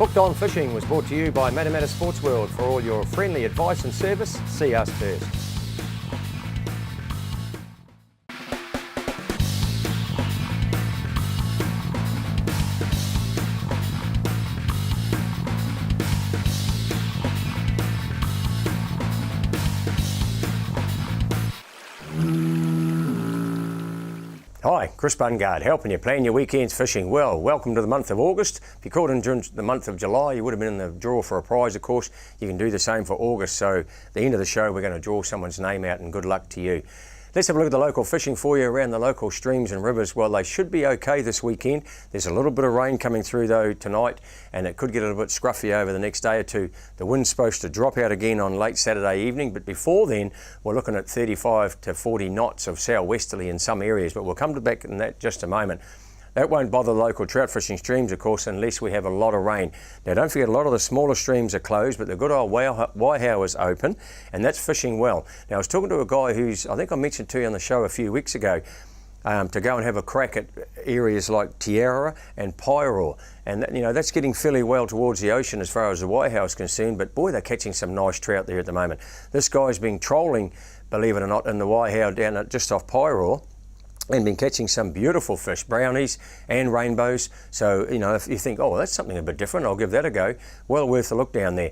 Hooked On Fishing was brought to you by Matamata Sports World. For all your friendly advice and service, see us first. Hi, Chris Bungard, helping you plan your weekends fishing well. Welcome to the month of August. If you caught in during the month of July, you would have been in the draw for a prize, of course. You can do the same for August. So at the end of the show, we're going to draw someone's name out, and good luck to you. Let's have a look at the local fishing for you around the local streams and rivers. Well, they should be okay this weekend. There's a little bit of rain coming through though tonight, and it could get a little bit scruffy over the next day or two. The wind's supposed to drop out again on late Saturday evening, but before then, we're looking at 35 to 40 knots of southwesterly in some areas, but we'll come back in that just a moment. That won't bother the local trout fishing streams, of course, unless we have a lot of rain. Now, don't forget, a lot of the smaller streams are closed, but the good old Waihoa is open, and that's fishing well. Now, I was talking to a guy who's, I think I mentioned to you on the show a few weeks ago, to go and have a crack at areas like Tiara and Pyro. And that's getting fairly well towards the ocean as far as the Waihoa is concerned, but boy, they're catching some nice trout there at the moment. This guy's been trolling, believe it or not, in the Waihoa down at just off Pyro, and been catching some beautiful fish, brownies and rainbows. So, if you think, oh, that's something a bit different, I'll give that a go, well worth a look down there.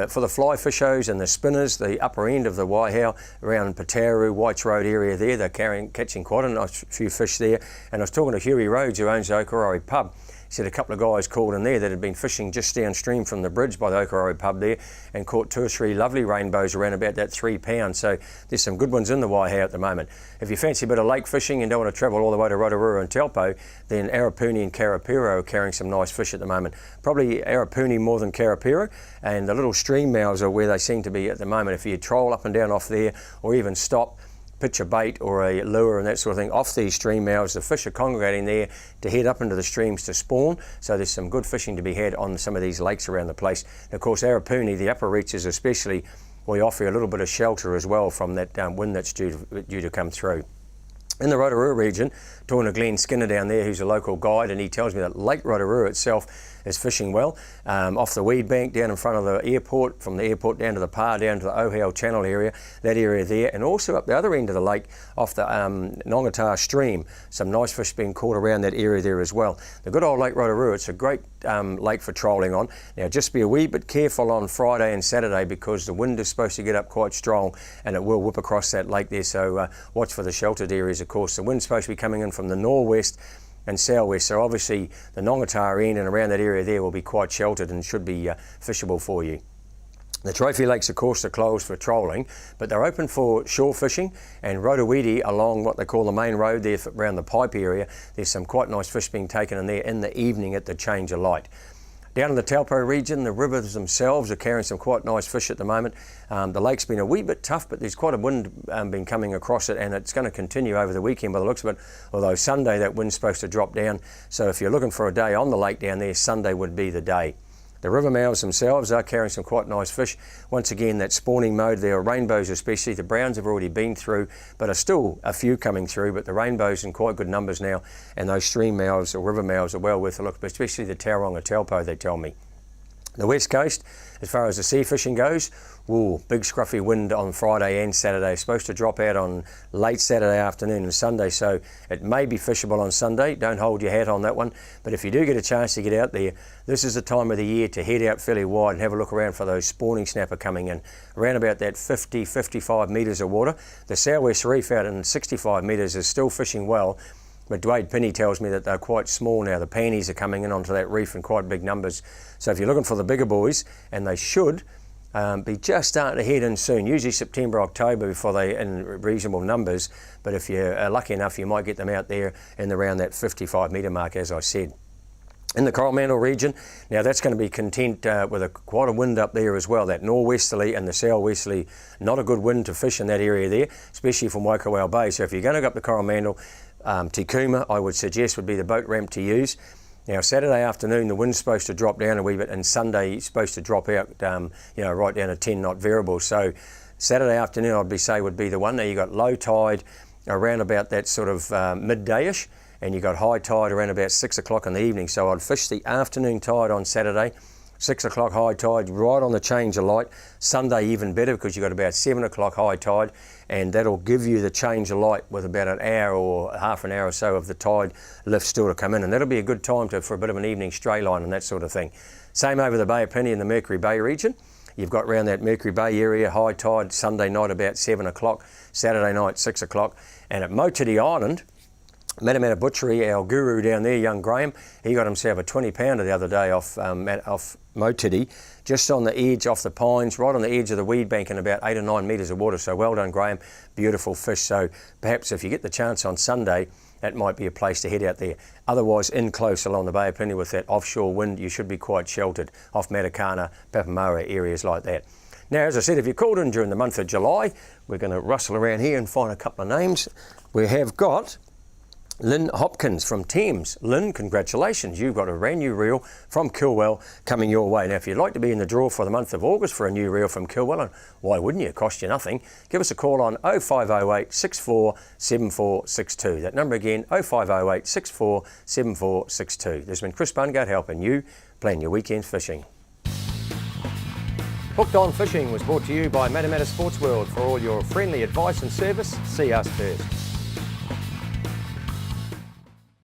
For the fly fishers and the spinners, the upper end of the Waihoa, around Pataru, Whites Road area there, they're catching quite a nice few fish there. And I was talking to Huey Rhodes, who owns the Okarori pub. He said a couple of guys called in there that had been fishing just downstream from the bridge by the Okarori pub there and caught 2 or 3 lovely rainbows around about that 3 pound. So there's some good ones in the Waihoa at the moment. If you fancy a bit of lake fishing and don't want to travel all the way to Rotorua and Taupo, then Arapuni and Karapiro are carrying some nice fish at the moment. Probably Arapuni more than Karapiro, and the little stream mouths are where they seem to be at the moment. If you troll up and down off there, or even stop, pitch a bait or a lure and that sort of thing off these stream mouths, the fish are congregating there to head up into the streams to spawn. So there's some good fishing to be had on some of these lakes around the place. And of course, Arapuni, the upper reaches especially, we offer a little bit of shelter as well from that wind that's due to come through. In the Rotorua region, talking to Glenn Skinner down there, who's a local guide, and he tells me that Lake Rotorua itself is fishing well. Off the weed bank down in front of the airport, from the airport down to the Pā, down to the Ohau Channel area, that area there, and also up the other end of the lake, off the Nongata stream, some nice fish being caught around that area there as well. The good old Lake Rotorua, it's a great lake for trolling on. Now just be a wee bit careful on Friday and Saturday, because the wind is supposed to get up quite strong and it will whip across that lake there, so watch for the sheltered areas. Of course, the wind's supposed to be coming in from the northwest and southwest, so obviously the Nongata end and around that area there will be quite sheltered and should be fishable for you. The trophy lakes, of course, are closed for trolling, but they're open for shore fishing, and Rotowedi along what they call the main road there around the pipe area, there's some quite nice fish being taken in there in the evening at the change of light. Down in the Taupo region, the rivers themselves are carrying some quite nice fish at the moment. The lake's been a wee bit tough, but there's quite a wind been coming across it, and it's going to continue over the weekend by the looks of it, although Sunday that wind's supposed to drop down. So if you're looking for a day on the lake down there, Sunday would be the day. The river mouths themselves are carrying some quite nice fish. Once again, that spawning mode there, rainbows especially. The browns have already been through, but are still a few coming through, but the rainbows in quite good numbers now, and those stream mouths or river mouths are well worth a look, especially the Tauranga Taupo, they tell me. The west coast, as far as the sea fishing goes, big scruffy wind on Friday and Saturday. Supposed to drop out on late Saturday afternoon and Sunday, so it may be fishable on Sunday. Don't hold your hat on that one, but if you do get a chance to get out there, this is the time of the year to head out fairly wide and have a look around for those spawning snapper coming in. Around about that 50-55 metres of water. The southwest reef out in 65 metres is still fishing well, but Dwayne Pinney tells me that they're quite small now. The panties are coming in onto that reef in quite big numbers. So if you're looking for the bigger boys, and they should be just starting to head in soon, usually September, October before they in reasonable numbers, but if you're lucky enough, you might get them out there in around that 55 metre mark, as I said. In the Coromandel region, now that's going to be content with quite a wind up there as well, that northwesterly and the southwesterly, not a good wind to fish in that area there, especially from Waikowhai Bay. So if you're going to go up the Coromandel, Tikuma, I would suggest, would be the boat ramp to use. Now Saturday afternoon the wind's supposed to drop down a wee bit, and Sunday it's supposed to drop out, right down to 10 knot variable. So Saturday afternoon would be the one. Now you got low tide around about that sort of midday-ish, and you got high tide around about 6 o'clock in the evening. So I'd fish the afternoon tide on Saturday, 6 o'clock high tide, right on the change of light. Sunday even better because you've got about 7 o'clock high tide, and that'll give you the change of light with about an hour or half an hour or so of the tide lift still to come in, and that'll be a good time for a bit of an evening straight line and that sort of thing. Same over the Bay of Plenty in the Mercury Bay region. You've got around that Mercury Bay area, high tide Sunday night about 7 o'clock, Saturday night 6 o'clock. And at Motiti Island, Matamata Butchery, our guru down there, young Graham, he got himself a 20 pounder the other day off Motiti, just on the edge, off the pines, right on the edge of the weed bank in about 8 or 9 metres of water. So well done, Graham. Beautiful fish. So perhaps if you get the chance on Sunday, that might be a place to head out there. Otherwise, in close along the Bay of Plenty with that offshore wind, you should be quite sheltered off Matakana, Papamoa, areas like that. Now, as I said, if you called in during the month of July, we're going to rustle around here and find a couple of names. We have got Lynn Hopkins from Thames. Lynn, congratulations. You've got a brand new reel from Kilwell coming your way. Now, if you'd like to be in the draw for the month of August for a new reel from Kilwell, and why wouldn't you? It cost you nothing. Give us a call on 0508 64 7462. That number again, 0508 64 7462. There's been Chris Bungard helping you plan your weekend fishing. Hooked on Fishing was brought to you by Matamata Sports World. For all your friendly advice and service, see us first.